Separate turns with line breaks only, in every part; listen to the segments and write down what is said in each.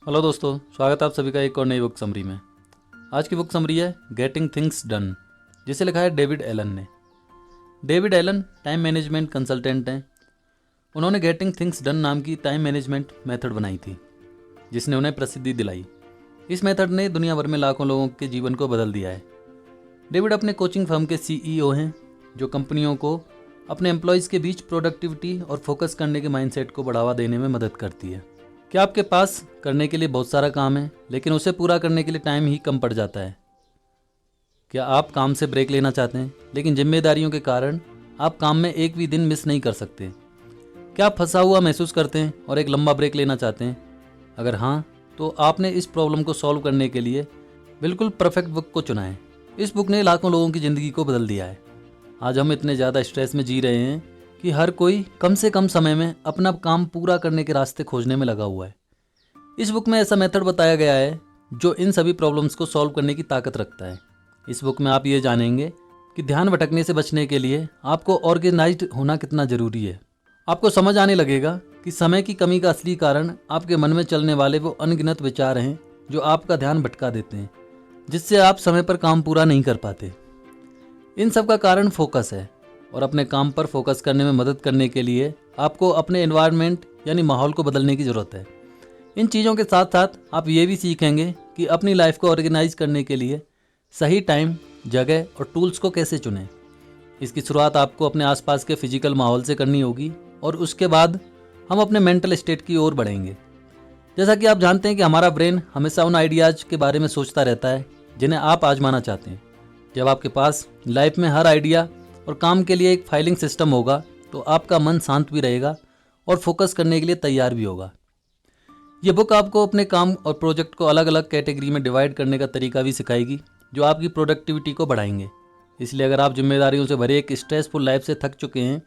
Hello दोस्तों, स्वागत है आप सभी का एक और नई बुक समरी में। आज की बुक समरी है गेटिंग थिंग्स डन, जिसे लिखा है डेविड एलन ने। David Allen time management consultant हैं। उन्होंने गेटिंग थिंग्स डन नाम की टाइम मैनेजमेंट मेथड बनाई थी, जिसने उन्हें प्रसिद्धि दिलाई। इस मेथड ने दुनिया भर में लाखों लोगों के जीवन को बदल दिया है। डेविड अपने कोचिंग फर्म के सीईओ हैं, जो कंपनियों को अपने एम्प्लॉयज़ के बीच प्रोडक्टिविटी और फोकस करने के माइंडसेट को बढ़ावा देने में मदद करती है। क्या आपके पास करने के लिए बहुत सारा काम है, लेकिन उसे पूरा करने के लिए टाइम ही कम पड़ जाता है? क्या आप काम से ब्रेक लेना चाहते हैं, लेकिन जिम्मेदारियों के कारण आप काम में एक भी दिन मिस नहीं कर सकते? क्या आप फंसा हुआ महसूस करते हैं और एक लंबा ब्रेक लेना चाहते हैं? अगर हाँ, तो आपने इस प्रॉब्लम को सॉल्व करने के लिए बिल्कुल परफेक्ट बुक को चुना है। इस बुक ने लाखों लोगों की ज़िंदगी को बदल दिया है। आज हम इतने ज़्यादा स्ट्रेस में जी रहे हैं कि हर कोई कम से कम समय में अपना काम पूरा करने के रास्ते खोजने में लगा हुआ है। इस बुक में ऐसा मेथड बताया गया है जो इन सभी प्रॉब्लम्स को सॉल्व करने की ताकत रखता है। इस बुक में आप ये जानेंगे कि ध्यान भटकने से बचने के लिए आपको ऑर्गेनाइज्ड होना कितना ज़रूरी है। आपको समझ आने लगेगा कि समय की कमी का असली कारण आपके मन में चलने वाले वो अनगिनत विचार हैं जो आपका ध्यान भटका देते हैं, जिससे आप समय पर काम पूरा नहीं कर पाते। इन सब का कारण फोकस है, और अपने काम पर फोकस करने में मदद करने के लिए आपको अपने एनवायरनमेंट यानी माहौल को बदलने की ज़रूरत है। इन चीज़ों के साथ साथ आप ये भी सीखेंगे कि अपनी लाइफ को ऑर्गेनाइज करने के लिए सही टाइम, जगह और टूल्स को कैसे चुनें। इसकी शुरुआत आपको अपने आसपास के फिजिकल माहौल से करनी होगी, और उसके बाद हम अपने मेंटल स्टेट की ओर बढ़ेंगे। जैसा कि आप जानते हैं कि हमारा ब्रेन हमेशा उन आइडियाज़ के बारे में सोचता रहता है जिन्हें आप आजमाना चाहते हैं। जब आपके पास लाइफ में हर आइडिया और काम के लिए एक फाइलिंग सिस्टम होगा, तो आपका मन शांत भी रहेगा और फोकस करने के लिए तैयार भी होगा। ये बुक आपको अपने काम और प्रोजेक्ट को अलग अलग कैटेगरी में डिवाइड करने का तरीका भी सिखाएगी, जो आपकी प्रोडक्टिविटी को बढ़ाएंगे। इसलिए अगर आप जिम्मेदारियों से भरे एक स्ट्रेसफुल लाइफ से थक चुके हैं,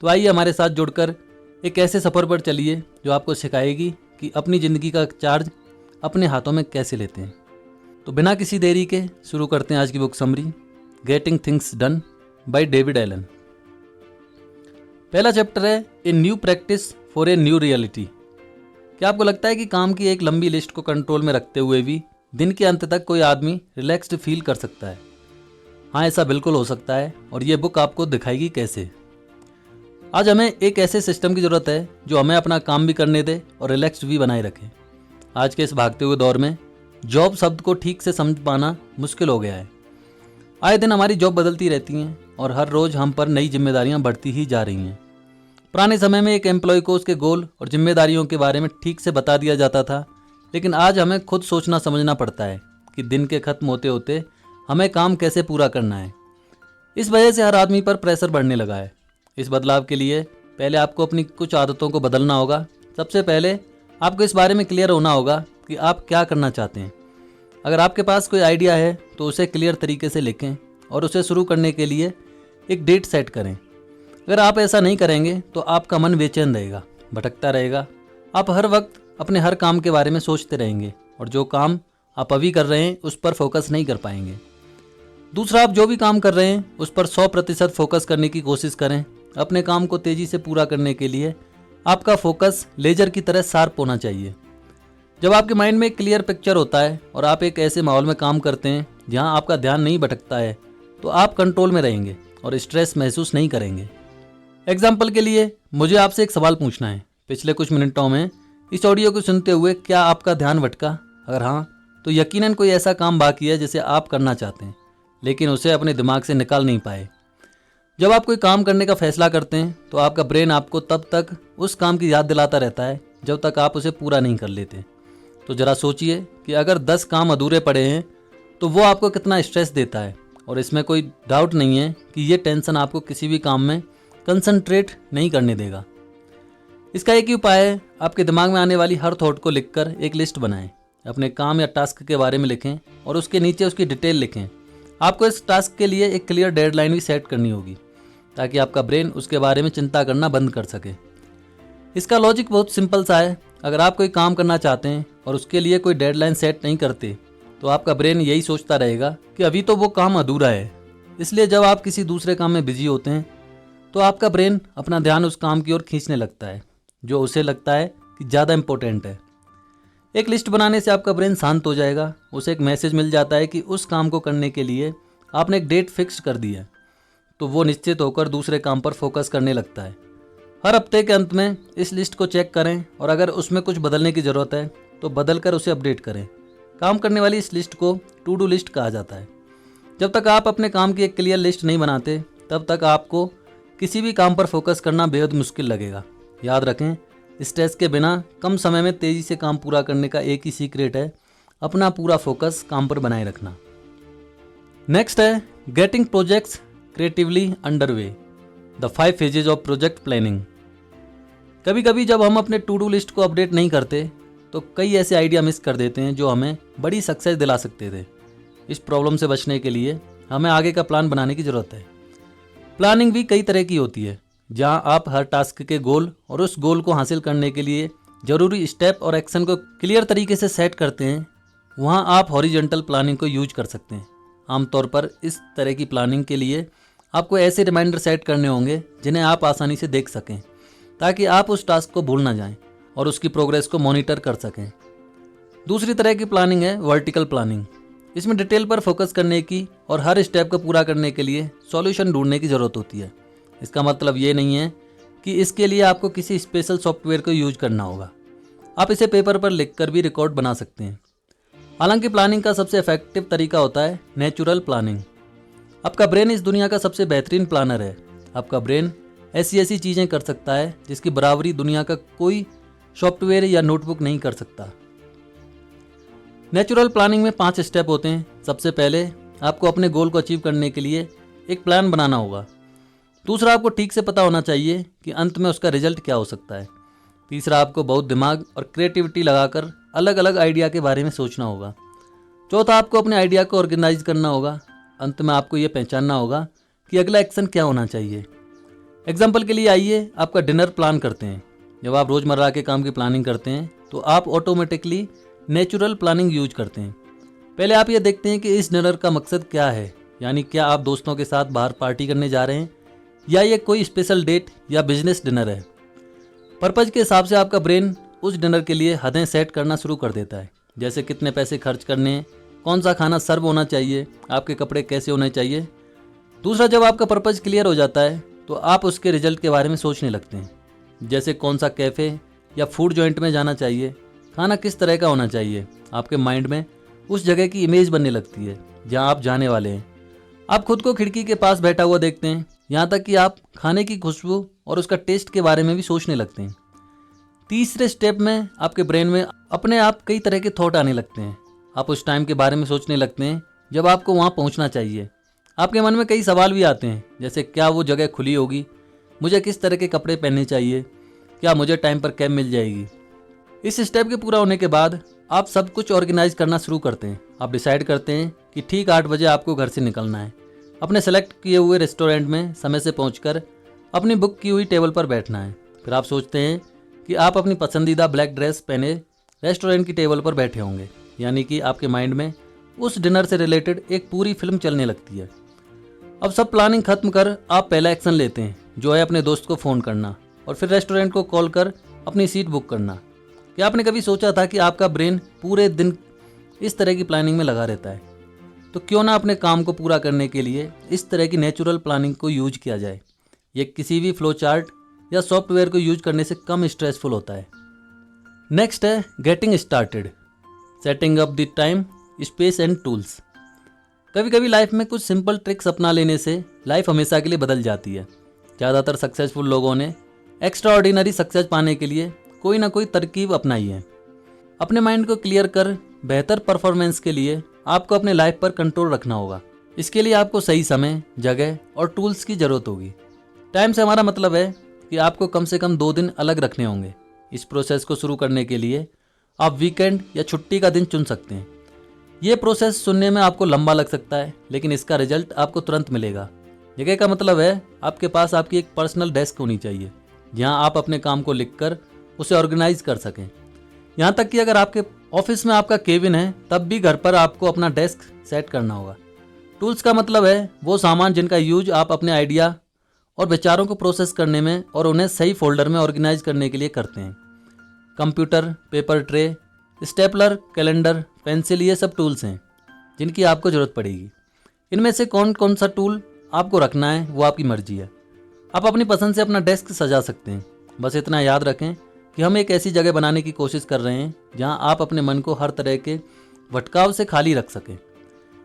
तो आइए हमारे साथ जुड़कर एक ऐसे सफ़र पर चलिए जो आपको सिखाएगी कि अपनी ज़िंदगी का चार्ज अपने हाथों में कैसे लेते हैं। तो बिना किसी देरी के शुरू करते हैं आज की book summary, getting things done by David Allen. पहला चैप्टर है a new practice for a new reality. क्या आपको लगता है कि काम की एक लंबी लिस्ट को कंट्रोल में रखते हुए भी दिन के अंत तक कोई आदमी रिलैक्स्ड फील कर सकता है? हाँ, ऐसा बिल्कुल हो सकता है, और ये बुक आपको दिखाएगी कैसे। आज हमें एक ऐसे सिस्टम की ज़रूरत है जो हमें अपना काम भी करने दे और रिलैक्स्ड भी बनाए रखे। आज के इस भागते हुए दौर में जॉब शब्द को ठीक से समझ पाना मुश्किल हो गया है। आए दिन हमारी जॉब बदलती रहती हैं, और हर रोज़ हम पर नई जिम्मेदारियां बढ़ती ही जा रही हैं। पुराने समय में एक एम्प्लॉय को उसके गोल और जिम्मेदारियों के बारे में ठीक से बता दिया जाता था, लेकिन आज हमें खुद सोचना समझना पड़ता है कि दिन के खत्म होते होते हमें काम कैसे पूरा करना है। इस वजह से हर आदमी पर प्रेशर बढ़ने लगा है। इस बदलाव के लिए पहले आपको अपनी कुछ आदतों को बदलना होगा। सबसे पहले आपको इस बारे में क्लियर होना होगा कि आप क्या करना चाहते हैं। अगर आपके पास कोई आइडिया है तो उसे क्लियर तरीके से लिखें और उसे शुरू करने के लिए एक डेट सेट करें। अगर आप ऐसा नहीं करेंगे तो आपका मन बेचैन रहेगा, भटकता रहेगा। आप हर वक्त अपने हर काम के बारे में सोचते रहेंगे, और जो काम आप अभी कर रहे हैं उस पर फोकस नहीं कर पाएंगे। दूसरा, आप जो भी काम कर रहे हैं उस पर 100% फोकस करने की कोशिश करें। अपने काम को तेज़ी से पूरा करने के लिए आपका फोकस लेजर की तरह शार्प होना चाहिए। जब आपके माइंड में एक क्लियर पिक्चर होता है और आप एक ऐसे माहौल में काम करते हैं जहां आपका ध्यान नहीं भटकता है, तो आप कंट्रोल में रहेंगे और स्ट्रेस महसूस नहीं करेंगे। एग्जाम्पल के लिए मुझे आपसे एक सवाल पूछना है। पिछले कुछ मिनटों में इस ऑडियो को सुनते हुए क्या आपका ध्यान भटका? अगर हाँ, तो यकीनन कोई ऐसा काम बाकी है जिसे आप करना चाहते हैं, लेकिन उसे अपने दिमाग से निकाल नहीं पाए। जब आप कोई काम करने का फैसला करते हैं तो आपका ब्रेन आपको तब तक उस काम की याद दिलाता रहता है जब तक आप उसे पूरा नहीं कर लेते। तो ज़रा सोचिए कि अगर 10 काम अधूरे पड़े हैं तो वो आपको कितना स्ट्रेस देता है, और इसमें कोई डाउट नहीं है कि ये टेंशन आपको किसी भी काम में कंसंट्रेट नहीं करने देगा। इसका एक ही उपाय है, आपके दिमाग में आने वाली हर थॉट को लिखकर एक लिस्ट बनाएं। अपने काम या टास्क के बारे में लिखें और उसके नीचे उसकी डिटेल लिखें। आपको इस टास्क के लिए एक क्लियर डेडलाइन भी सेट करनी होगी, ताकि आपका ब्रेन उसके बारे में चिंता करना बंद कर सके। इसका लॉजिक बहुत सिंपल सा है। अगर आप कोई काम करना चाहते हैं और उसके लिए कोई डेडलाइन सेट नहीं करते, तो आपका ब्रेन यही सोचता रहेगा कि अभी तो वो काम अधूरा है। इसलिए जब आप किसी दूसरे काम में बिजी होते हैं तो आपका ब्रेन अपना ध्यान उस काम की ओर खींचने लगता है जो उसे लगता है कि ज़्यादा इम्पोर्टेंट है। एक लिस्ट बनाने से आपका ब्रेन शांत हो जाएगा, उसे एक मैसेज मिल जाता है कि उस काम को करने के लिए आपने एक डेट फिक्स कर दी है, तो वो निश्चित होकर दूसरे काम पर फोकस करने लगता है। हर हफ्ते के अंत में इस लिस्ट को चेक करें और अगर उसमें कुछ बदलने की ज़रूरत है तो बदल कर उसे अपडेट करें। काम करने वाली इस लिस्ट को टू डू लिस्ट कहा जाता है। जब तक आप अपने काम की एक क्लियर लिस्ट नहीं बनाते तब तक आपको किसी भी काम पर फोकस करना बेहद मुश्किल लगेगा। याद रखें, स्ट्रेस के बिना कम समय में तेज़ी से काम पूरा करने का एक ही सीक्रेट है, अपना पूरा फोकस काम पर बनाए रखना। नेक्स्ट है getting projects creatively underway, the 5 phases of project planning. कभी कभी जब हम अपने टू डू लिस्ट को अपडेट नहीं करते तो कई ऐसे आइडिया मिस कर देते हैं जो हमें बड़ी सक्सेस दिला सकते थे। इस प्रॉब्लम से बचने के लिए हमें आगे का प्लान बनाने की ज़रूरत है। प्लानिंग भी कई तरह की होती है, जहां आप हर टास्क के गोल और उस गोल को हासिल करने के लिए ज़रूरी स्टेप और एक्शन को क्लियर तरीके से सेट करते हैं। वहां आप हॉरिजॉन्टल प्लानिंग को यूज कर सकते हैं। आमतौर पर इस तरह की प्लानिंग के लिए आपको ऐसे रिमाइंडर सेट करने होंगे जिन्हें आप आसानी से देख सकें, ताकि आप उस टास्क को भूल ना जाएं और उसकी प्रोग्रेस को मॉनिटर कर सकें। दूसरी तरह की प्लानिंग है वर्टिकल प्लानिंग। इसमें डिटेल पर फोकस करने की और हर स्टेप को पूरा करने के लिए सॉल्यूशन ढूंढने की ज़रूरत होती है। इसका मतलब ये नहीं है कि इसके लिए आपको किसी स्पेशल सॉफ्टवेयर को यूज करना होगा। आप इसे पेपर पर लिख कर भी रिकॉर्ड बना सकते हैं। हालांकि प्लानिंग का सबसे इफेक्टिव तरीका होता है नेचुरल प्लानिंग। आपका ब्रेन इस दुनिया का सबसे बेहतरीन प्लानर है। आपका ब्रेन ऐसी चीज़ें कर सकता है जिसकी बराबरी दुनिया का कोई सॉफ्टवेयर या नोटबुक नहीं कर सकता। नेचुरल प्लानिंग में 5 स्टेप होते हैं। सबसे पहले आपको अपने गोल को अचीव करने के लिए एक प्लान बनाना होगा। दूसरा, आपको ठीक से पता होना चाहिए कि अंत में उसका रिजल्ट क्या हो सकता है। तीसरा, आपको बहुत दिमाग और क्रिएटिविटी लगाकर अलग अलग आइडिया के बारे में सोचना होगा। चौथा, आपको अपने आइडिया को ऑर्गेनाइज करना होगा। अंत में आपको ये पहचानना होगा कि अगला एक्शन क्या होना चाहिए। एग्जाम्पल के लिए आइए आपका डिनर प्लान करते हैं। जब आप रोज़मर्रा के काम की प्लानिंग करते हैं तो आप ऑटोमेटिकली नेचुरल प्लानिंग यूज करते हैं। पहले आप ये देखते हैं कि इस डिनर का मकसद क्या है, यानी क्या आप दोस्तों के साथ बाहर पार्टी करने जा रहे हैं या ये कोई स्पेशल डेट या बिजनेस डिनर है। पर्पज के हिसाब से आपका ब्रेन उस डिनर के लिए हदें सेट करना शुरू कर देता है, जैसे कितने पैसे खर्च करने हैं, कौन सा खाना सर्व होना चाहिए, आपके कपड़े कैसे होने चाहिए। दूसरा, जब आपका पर्पज क्लियर हो जाता है तो आप उसके रिजल्ट के बारे में सोचने लगते हैं, जैसे कौन सा कैफ़े या फूड जॉइंट में जाना चाहिए, खाना किस तरह का होना चाहिए। आपके माइंड में उस जगह की इमेज बनने लगती है जहां आप जाने वाले हैं। आप खुद को खिड़की के पास बैठा हुआ देखते हैं, यहाँ तक कि आप खाने की खुशबू और उसका टेस्ट के बारे में भी सोचने लगते हैं। तीसरे स्टेप में आपके ब्रेन में अपने आप कई तरह के थॉट आने लगते हैं। आप उस टाइम के बारे में सोचने लगते हैं जब आपको वहाँ पहुँचना चाहिए। आपके मन में कई सवाल भी आते हैं, जैसे क्या वो जगह खुली होगी, मुझे किस तरह के कपड़े पहनने चाहिए, क्या मुझे टाइम पर कैब मिल जाएगी। इस स्टेप के पूरा होने के बाद आप सब कुछ ऑर्गेनाइज करना शुरू करते हैं। आप डिसाइड करते हैं कि ठीक 8 बजे आपको घर से निकलना है। अपने सेलेक्ट किए हुए रेस्टोरेंट में समय से पहुंचकर अपनी बुक की हुई टेबल पर बैठना है। फिर आप सोचते हैं कि आप अपनी पसंदीदा ब्लैक ड्रेस पहने रेस्टोरेंट की टेबल पर बैठे होंगे, यानी कि आपके माइंड में उस डिनर से रिलेटेड एक पूरी फिल्म चलने लगती है। अब सब प्लानिंग खत्म कर आप पहला एक्शन लेते हैं, जो है अपने दोस्त को फ़ोन करना और फिर रेस्टोरेंट को कॉल कर अपनी सीट बुक करना। क्या आपने कभी सोचा था कि आपका ब्रेन पूरे दिन इस तरह की प्लानिंग में लगा रहता है? तो क्यों ना अपने काम को पूरा करने के लिए इस तरह की नेचुरल प्लानिंग को यूज किया जाए। ये किसी भी फ्लो चार्ट या सॉफ्टवेयर को यूज करने से कम स्ट्रेसफुल होता है। नेक्स्ट है getting started, setting up the time, space and tools. कभी कभी लाइफ में कुछ सिंपल ट्रिक्स अपना लेने से लाइफ हमेशा के लिए बदल जाती है। ज़्यादातर सक्सेसफुल लोगों ने एक्स्ट्राऑर्डिनरी सक्सेस पाने के लिए कोई ना कोई तरकीब अपनाई है। अपने माइंड को क्लियर कर बेहतर परफॉर्मेंस के लिए आपको अपने लाइफ पर कंट्रोल रखना होगा। इसके लिए आपको सही समय, जगह और टूल्स की ज़रूरत होगी। टाइम से हमारा मतलब है कि आपको कम से कम 2 दिन अलग रखने होंगे। इस प्रोसेस को शुरू करने के लिए आप वीकेंड या छुट्टी का दिन चुन सकते हैं। ये प्रोसेस सुनने में आपको लंबा लग सकता है, लेकिन इसका रिजल्ट आपको तुरंत मिलेगा। जगह का मतलब है आपके पास आपकी एक पर्सनल डेस्क होनी चाहिए, जहां आप अपने काम को लिखकर उसे ऑर्गेनाइज कर सकें। यहाँ तक कि अगर आपके ऑफिस में आपका केबिन है, तब भी घर पर आपको अपना डेस्क सेट करना होगा। टूल्स का मतलब है वो सामान जिनका यूज आप अपने आइडिया और विचारों को प्रोसेस करने में और उन्हें सही फोल्डर में ऑर्गेनाइज करने के लिए करते हैं। Computer, paper tray, stapler, calendar, pencil, ये सब टूल्स हैं जिनकी आपको ज़रूरत पड़ेगी। इनमें से कौन कौन सा टूल आपको रखना है वो आपकी मर्जी है। आप अपनी पसंद से अपना डेस्क सजा सकते हैं। बस इतना याद रखें कि हम एक ऐसी जगह बनाने की कोशिश कर रहे हैं जहां आप अपने मन को हर तरह के भटकाव से खाली रख सकें।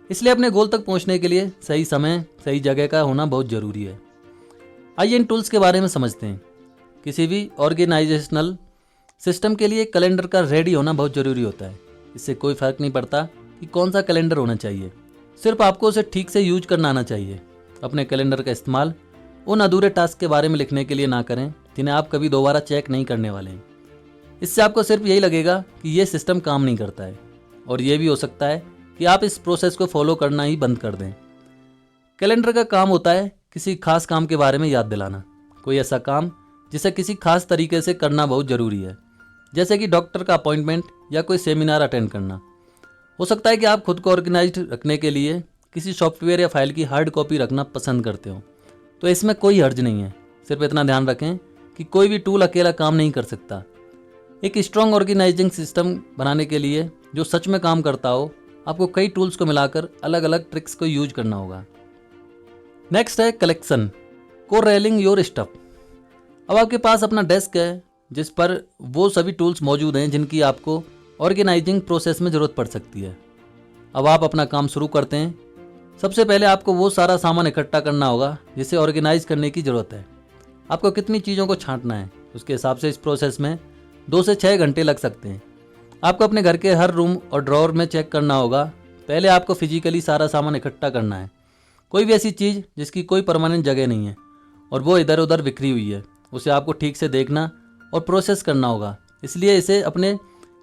इसलिए अपने गोल तक पहुंचने के लिए सही समय, सही जगह का होना बहुत ज़रूरी है। आइए इन टूल्स के बारे में समझते हैं। किसी भी ऑर्गेनाइजेशनल सिस्टम के लिए कैलेंडर का रेडी होना बहुत ज़रूरी होता है। इससे कोई फ़र्क नहीं पड़ता कि कौन सा कैलेंडर होना चाहिए, सिर्फ आपको उसे ठीक से यूज करना आना चाहिए। अपने कैलेंडर का इस्तेमाल उन अधूरे टास्क के बारे में लिखने के लिए ना करें जिन्हें आप कभी दोबारा चेक नहीं करने वाले हैं। इससे आपको सिर्फ यही लगेगा कि ये सिस्टम काम नहीं करता है, और ये भी हो सकता है कि आप इस प्रोसेस को फॉलो करना ही बंद कर दें। कैलेंडर का काम होता है किसी खास काम के बारे में याद दिलाना, कोई ऐसा काम जिसे किसी खास तरीके से करना बहुत ज़रूरी है, जैसे कि डॉक्टर का अपॉइंटमेंट या कोई सेमिनार अटेंड करना। हो सकता है कि आप खुद को ऑर्गेनाइज्ड रखने के लिए किसी सॉफ्टवेयर या फाइल की हार्ड कॉपी रखना पसंद करते हो, तो इसमें कोई हर्ज नहीं है। सिर्फ इतना ध्यान रखें कि कोई भी टूल अकेला काम नहीं कर सकता। एक स्ट्रॉन्ग ऑर्गेनाइजिंग सिस्टम बनाने के लिए जो सच में काम करता हो, आपको कई टूल्स को मिलाकर अलग अलग ट्रिक्स को यूज करना होगा। नेक्स्ट है कलेक्शन, कोरेलिंग योर स्टफ। अब आपके पास अपना डेस्क है जिस पर वो सभी टूल्स मौजूद हैं जिनकी आपको ऑर्गेनाइजिंग प्रोसेस में ज़रूरत पड़ सकती है। अब आप अपना काम शुरू करते हैं। सबसे पहले आपको वो सारा सामान इकट्ठा करना होगा जिसे ऑर्गेनाइज करने की ज़रूरत है। आपको कितनी चीज़ों को छांटना है उसके हिसाब से इस प्रोसेस में 2 से 6 घंटे लग सकते हैं। आपको अपने घर के हर रूम और ड्रॉअर में चेक करना होगा। पहले आपको फिजिकली सारा सामान इकट्ठा करना है। कोई भी ऐसी चीज़ जिसकी कोई परमानेंट जगह नहीं है और वो इधर उधर बिखरी हुई है, उसे आपको ठीक से देखना और प्रोसेस करना होगा, इसलिए इसे अपने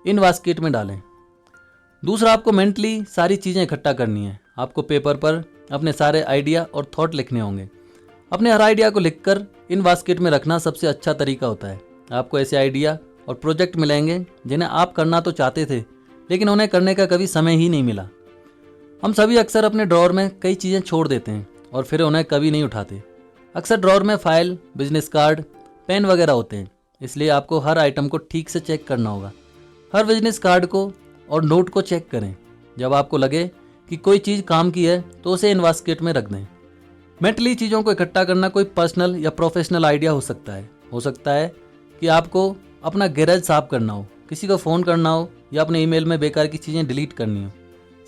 इन बास्केट में डालें। दूसरा, आपको मेंटली सारी चीज़ें इकट्ठा करनी है। आपको पेपर पर अपने सारे आइडिया और थॉट लिखने होंगे। अपने हर आइडिया को लिखकर इन बास्केट में रखना सबसे अच्छा तरीका होता है। आपको ऐसे आइडिया और प्रोजेक्ट मिलेंगे जिन्हें आप करना तो चाहते थे लेकिन उन्हें करने का कभी समय ही नहीं मिला। हम सभी अक्सर अपने ड्रॉअर में कई चीज़ें छोड़ देते हैं और फिर उन्हें कभी नहीं उठाते। अक्सर ड्रॉअर में फाइल, बिजनेस कार्ड, पेन वगैरह होते हैं, इसलिए आपको हर आइटम को ठीक से चेक करना होगा। हर बिजनेस कार्ड को और नोट को चेक करें। जब आपको लगे कि कोई चीज़ काम की है तो उसे इन बास्केट में रख दें। मेंटली चीज़ों को इकट्ठा करना कोई पर्सनल या प्रोफेशनल आइडिया हो सकता है कि आपको अपना गैरेज साफ करना हो, किसी को फ़ोन करना हो या अपने ईमेल में बेकार की चीज़ें डिलीट करनी हो।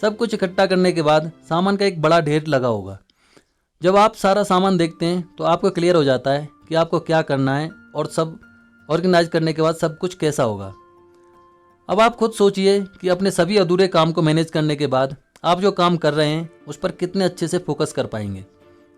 सब कुछ इकट्ठा करने के बाद सामान का एक बड़ा ढेर लगा होगा। जब आप सारा सामान देखते हैं तो आपको क्लियर हो जाता है कि आपको क्या करना है और सब ऑर्गेनाइज करने के बाद सब कुछ कैसा होगा। अब आप खुद सोचिए कि अपने सभी अधूरे काम को मैनेज करने के बाद आप जो काम कर रहे हैं उस पर कितने अच्छे से फोकस कर पाएंगे।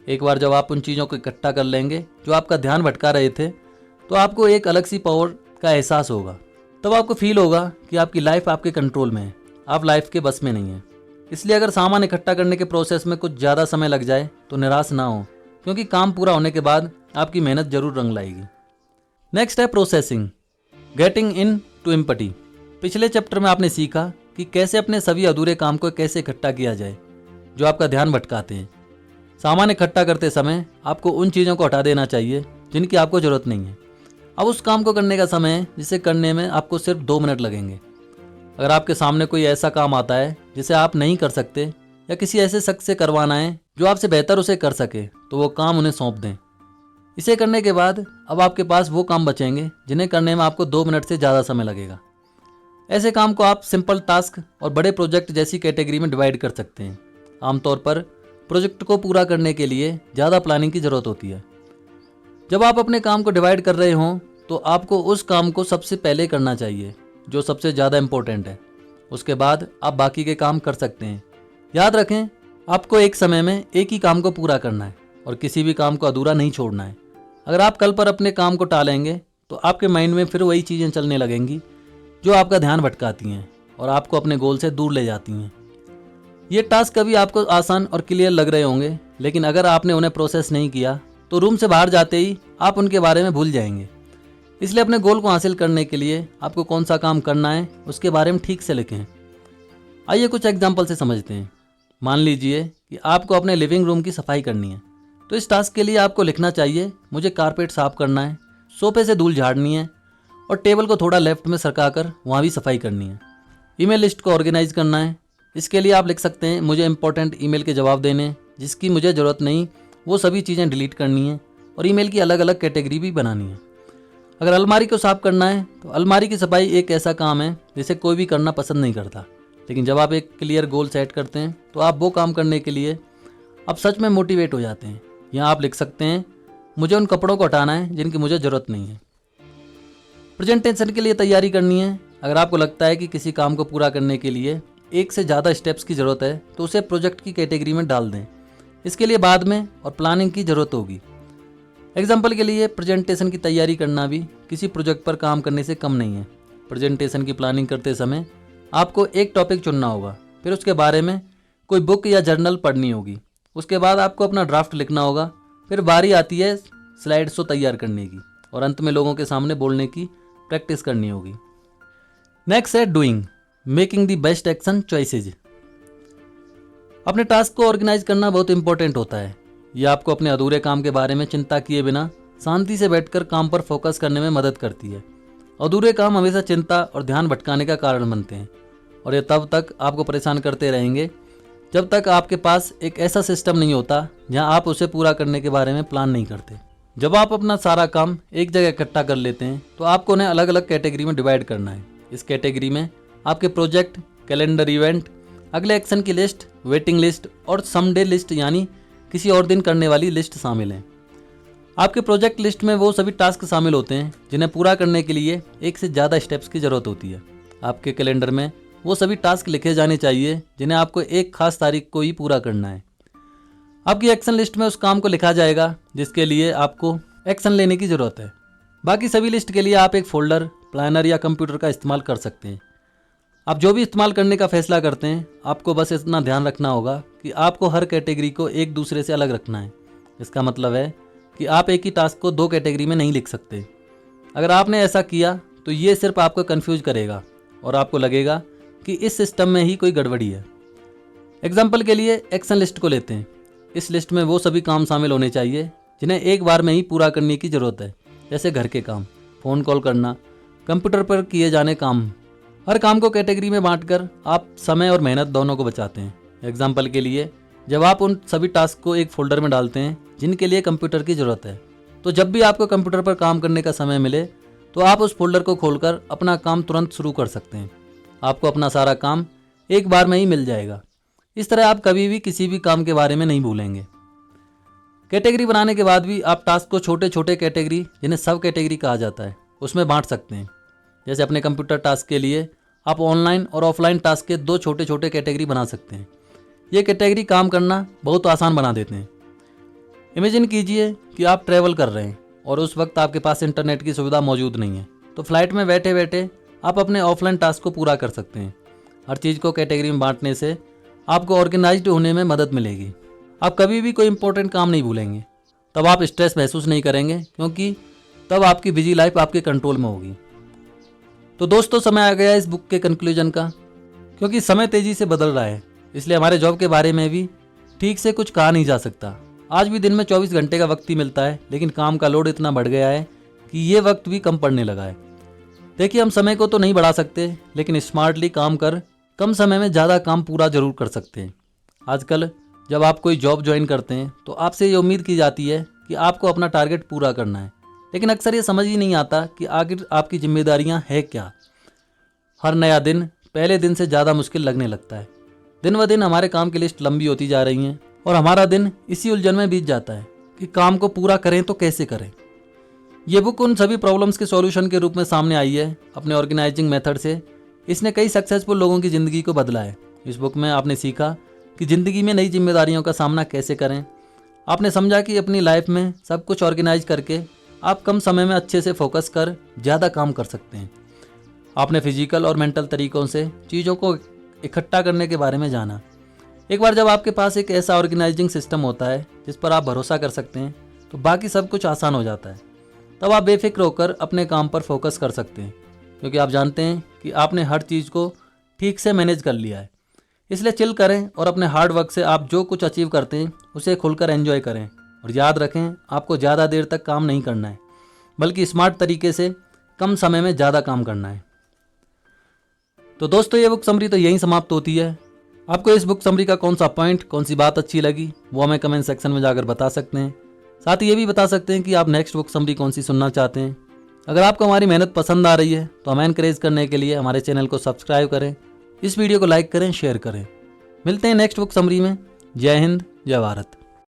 एक बार जब आप उन चीज़ों को इकट्ठा कर लेंगे जो आपका ध्यान भटका रहे थे, तो आपको एक अलग सी पावर का एहसास होगा। तब आपको फील होगा कि आपकी लाइफ आपके कंट्रोल में है, आप लाइफ के बस में नहीं है। इसलिए अगर सामान इकट्ठा करने के प्रोसेस में कुछ ज़्यादा समय लग जाए तो निराश ना हो, क्योंकि काम पूरा होने के बाद आपकी मेहनत जरूर रंग लाएगी। नेक्स्ट है processing, getting in to empathy. पिछले चैप्टर में आपने सीखा कि कैसे अपने सभी अधूरे काम को कैसे इकट्ठा किया जाए जो आपका ध्यान भटकाते हैं। सामान इकट्ठा करते समय आपको उन चीज़ों को हटा देना चाहिए जिनकी आपको ज़रूरत नहीं है। अब उस काम को करने का समय है जिसे करने में आपको सिर्फ 2 मिनट लगेंगे। अगर आपके सामने कोई ऐसा काम आता है जिसे आप नहीं कर सकते या किसी ऐसे शख्स से करवाना है जो आपसे बेहतर उसे कर सके, तो वो काम उन्हें सौंप दें। इसे करने के बाद अब आपके पास वो काम बचेंगे जिन्हें करने में आपको 2 मिनट से ज़्यादा समय लगेगा। ऐसे काम को आप सिंपल टास्क और बड़े प्रोजेक्ट जैसी कैटेगरी में डिवाइड कर सकते हैं। आमतौर पर प्रोजेक्ट को पूरा करने के लिए ज़्यादा प्लानिंग की ज़रूरत होती है। जब आप अपने काम को डिवाइड कर रहे हों तो आपको उस काम को सबसे पहले करना चाहिए जो सबसे ज़्यादा इम्पोर्टेंट है। उसके बाद आप बाकी के काम कर सकते हैं। याद रखें, आपको एक समय में एक ही काम को पूरा करना है और किसी भी काम को अधूरा नहीं छोड़ना है। अगर आप कल पर अपने काम को टालेंगे तो आपके माइंड में फिर वही चीज़ें चलने लगेंगी जो आपका ध्यान भटकाती हैं और आपको अपने गोल से दूर ले जाती हैं। ये टास्क कभी आपको आसान और क्लियर लग रहे होंगे, लेकिन अगर आपने उन्हें प्रोसेस नहीं किया तो रूम से बाहर जाते ही आप उनके बारे में भूल जाएंगे। इसलिए अपने गोल को हासिल करने के लिए आपको कौन सा काम करना है उसके बारे में ठीक से लिखें। आइए कुछ एग्जाम्पल से समझते हैं। मान लीजिए कि आपको अपने लिविंग रूम की सफाई करनी है, तो इस टास्क के लिए आपको लिखना चाहिए, मुझे कारपेट साफ करना है, सोफे से धूल झाड़नी है और टेबल को थोड़ा लेफ्ट में सरका कर वहाँ भी सफाई करनी है। ईमेल लिस्ट को ऑर्गेनाइज करना है। इसके लिए आप लिख सकते हैं मुझे इंपॉर्टेंट ईमेल के जवाब देने, जिसकी मुझे ज़रूरत नहीं वो सभी चीज़ें डिलीट करनी है, और ईमेल की अलग अलग कैटेगरी भी बनानी है। अगर अलमारी को साफ करना है तो अलमारी की सफाई एक ऐसा काम है जिसे कोई भी करना पसंद नहीं करता, लेकिन जब आप एक क्लियर गोल सेट करते हैं तो आप वो काम करने के लिए आप सच में मोटिवेट हो जाते हैं। यहाँ आप लिख सकते हैं मुझे उन कपड़ों को हटाना है जिनकी मुझे ज़रूरत नहीं है। प्रेजेंटेशन के लिए तैयारी करनी है। अगर आपको लगता है कि किसी काम को पूरा करने के लिए एक से ज़्यादा स्टेप्स की ज़रूरत है तो उसे प्रोजेक्ट की कैटेगरी में डाल दें। इसके लिए बाद में और प्लानिंग की ज़रूरत होगी। एग्जाम्पल के लिए प्रेजेंटेशन की तैयारी करना भी किसी प्रोजेक्ट पर काम करने से कम नहीं है। प्रेजेंटेशन की प्लानिंग करते समय आपको एक टॉपिक चुनना होगा, फिर उसके बारे में कोई बुक या जर्नल पढ़नी होगी, उसके बाद आपको अपना ड्राफ्ट लिखना होगा, फिर बारी आती है स्लाइड शो तैयार करने की, और अंत में लोगों के सामने बोलने की प्रैक्टिस करनी होगी। नेक्स्ट है doing, making the best action choices. अपने टास्क को ऑर्गेनाइज करना बहुत इंपॉर्टेंट होता है। यह आपको अपने अधूरे काम के बारे में चिंता किए बिना शांति से बैठकर काम पर फोकस करने में मदद करती है। अधूरे काम हमेशा चिंता और ध्यान भटकाने का कारण बनते हैं, और ये तब तक आपको परेशान करते रहेंगे जब तक आपके पास एक ऐसा सिस्टम नहीं होता जहां आप उसे पूरा करने के बारे में प्लान नहीं करते। जब आप अपना सारा काम एक जगह इकट्ठा कर लेते हैं तो आपको उन्हें अलग अलग कैटेगरी में डिवाइड करना है। इस कैटेगरी में आपके प्रोजेक्ट, कैलेंडर इवेंट, अगले एक्शन की लिस्ट, वेटिंग लिस्ट और समडे लिस्ट यानी किसी और दिन करने वाली लिस्ट शामिल है। आपके प्रोजेक्ट लिस्ट में वो सभी टास्क शामिल होते हैं जिन्हें पूरा करने के लिए एक से ज़्यादा स्टेप्स की ज़रूरत होती है। आपके कैलेंडर में वो सभी टास्क लिखे जाने चाहिए जिन्हें आपको एक खास तारीख को ही पूरा करना है। आपकी एक्शन लिस्ट में उस काम को लिखा जाएगा जिसके लिए आपको एक्शन लेने की ज़रूरत है। बाकी सभी लिस्ट के लिए आप एक फोल्डर, प्लानर या कंप्यूटर का इस्तेमाल कर सकते हैं। आप जो भी इस्तेमाल करने का फैसला करते हैं, आपको बस इतना ध्यान रखना होगा कि आपको हर कैटेगरी को एक दूसरे से अलग रखना है। इसका मतलब है कि आप एक ही टास्क को दो कैटेगरी में नहीं लिख सकते। अगर आपने ऐसा किया तो ये सिर्फ आपको कंफ्यूज करेगा और आपको लगेगा कि इस सिस्टम में ही कोई गड़बड़ी है। एग्जाम्पल के लिए एक्शन लिस्ट को लेते हैं। इस लिस्ट में वो सभी काम शामिल होने चाहिए जिन्हें एक बार में ही पूरा करने की ज़रूरत है, जैसे घर के काम, फ़ोन कॉल करना, कंप्यूटर पर किए जाने काम। हर काम को कैटेगरी में बांटकर आप समय और मेहनत दोनों को बचाते हैं। एग्जाम्पल के लिए जब आप उन सभी टास्क को एक फोल्डर में डालते हैं जिनके लिए कंप्यूटर की ज़रूरत है, तो जब भी आपको कंप्यूटर पर काम करने का समय मिले तो आप उस फोल्डर को खोलकर अपना काम तुरंत शुरू कर सकते हैं। आपको अपना सारा काम एक बार में ही मिल जाएगा। इस तरह आप कभी भी किसी भी काम के बारे में नहीं भूलेंगे। कैटेगरी बनाने के बाद भी आप टास्क को छोटे छोटे कैटेगरी, जिन्हें सब कैटेगरी कहा जाता है, उसमें बांट सकते हैं। जैसे अपने कंप्यूटर टास्क के लिए आप ऑनलाइन और ऑफलाइन टास्क के दो छोटे छोटे कैटेगरी बना सकते हैं। ये कैटेगरी काम करना बहुत आसान बना देते हैं। इमेजिन कीजिए कि आप ट्रैवल कर रहे हैं और उस वक्त आपके पास इंटरनेट की सुविधा मौजूद नहीं है, तो फ्लाइट में बैठे बैठे आप अपने ऑफलाइन टास्क को पूरा कर सकते हैं। हर चीज़ को कैटेगरी में बांटने से आपको ऑर्गेनाइज्ड होने में मदद मिलेगी। आप कभी भी कोई इंपॉर्टेंट काम नहीं भूलेंगे। तब आप स्ट्रेस महसूस नहीं करेंगे क्योंकि तब आपकी बिजी लाइफ आपके कंट्रोल में होगी। तो दोस्तों, समय आ गया इस बुक के कंक्लूजन का। क्योंकि समय तेज़ी से बदल रहा है, इसलिए हमारे जॉब के बारे में भी ठीक से कुछ कहा नहीं जा सकता। आज भी दिन में 24 घंटे का वक्त ही मिलता है, लेकिन काम का लोड इतना बढ़ गया है कि ये वक्त भी कम पड़ने लगा है। देखिए, हम समय को तो नहीं बढ़ा सकते, लेकिन स्मार्टली काम कर कम समय में ज़्यादा काम पूरा जरूर कर सकते हैं। आजकल जब आप कोई जॉब ज्वाइन करते हैं तो आपसे ये उम्मीद की जाती है कि आपको अपना टारगेट पूरा करना है, लेकिन अक्सर ये समझ ही नहीं आता कि आखिर आपकी जिम्मेदारियां हैं क्या। हर नया दिन पहले दिन से ज़्यादा मुश्किल लगने लगता है। दिन ब दिन हमारे काम की लिस्ट लंबी होती जा रही है और हमारा दिन इसी उलझन में बीत जाता है कि काम को पूरा करें तो कैसे करें। ये बुक उन सभी प्रॉब्लम्स के सॉल्यूशन के रूप में सामने आई है। अपने ऑर्गेनाइजिंग मेथड से इसने कई सक्सेसफुल लोगों की ज़िंदगी को बदला है। इस बुक में आपने सीखा कि ज़िंदगी में नई जिम्मेदारियों का सामना कैसे करें। आपने समझा कि अपनी लाइफ में सब कुछ ऑर्गेनाइज करके आप कम समय में अच्छे से फोकस कर ज़्यादा काम कर सकते हैं। आपने फिजिकल और मेंटल तरीक़ों से चीज़ों को इकट्ठा करने के बारे में जाना। एक बार जब आपके पास एक ऐसा ऑर्गेनाइजिंग सिस्टम होता है जिस पर आप भरोसा कर सकते हैं, तो बाकी सब कुछ आसान हो जाता है। तब आप बेफिक्र होकर अपने काम पर फोकस कर सकते हैं, क्योंकि आप जानते हैं कि आपने हर चीज़ को ठीक से मैनेज कर लिया है। इसलिए चिल करें और अपने हार्ड वर्क से आप जो कुछ अचीव करते हैं उसे खुलकर एंजॉय करें। और याद रखें, आपको ज़्यादा देर तक काम नहीं करना है, बल्कि स्मार्ट तरीके से कम समय में ज़्यादा काम करना है। तो दोस्तों ये बुक समरी तो यहीं समाप्त होती है। आपको इस बुक समरी का कौन सा पॉइंट, कौन सी बात अच्छी लगी वो हमें कमेंट सेक्शन में जाकर बता सकते हैं। साथ ही ये भी बता सकते हैं कि आप नेक्स्ट बुक समरी कौन सी सुनना चाहते हैं। अगर आपको हमारी मेहनत पसंद आ रही है तो हमें एनकरेज करने के लिए हमारे चैनल को सब्सक्राइब करें, इस वीडियो को लाइक करें, शेयर करें। मिलते हैं नेक्स्ट बुक समरी में। जय हिंद, जय भारत।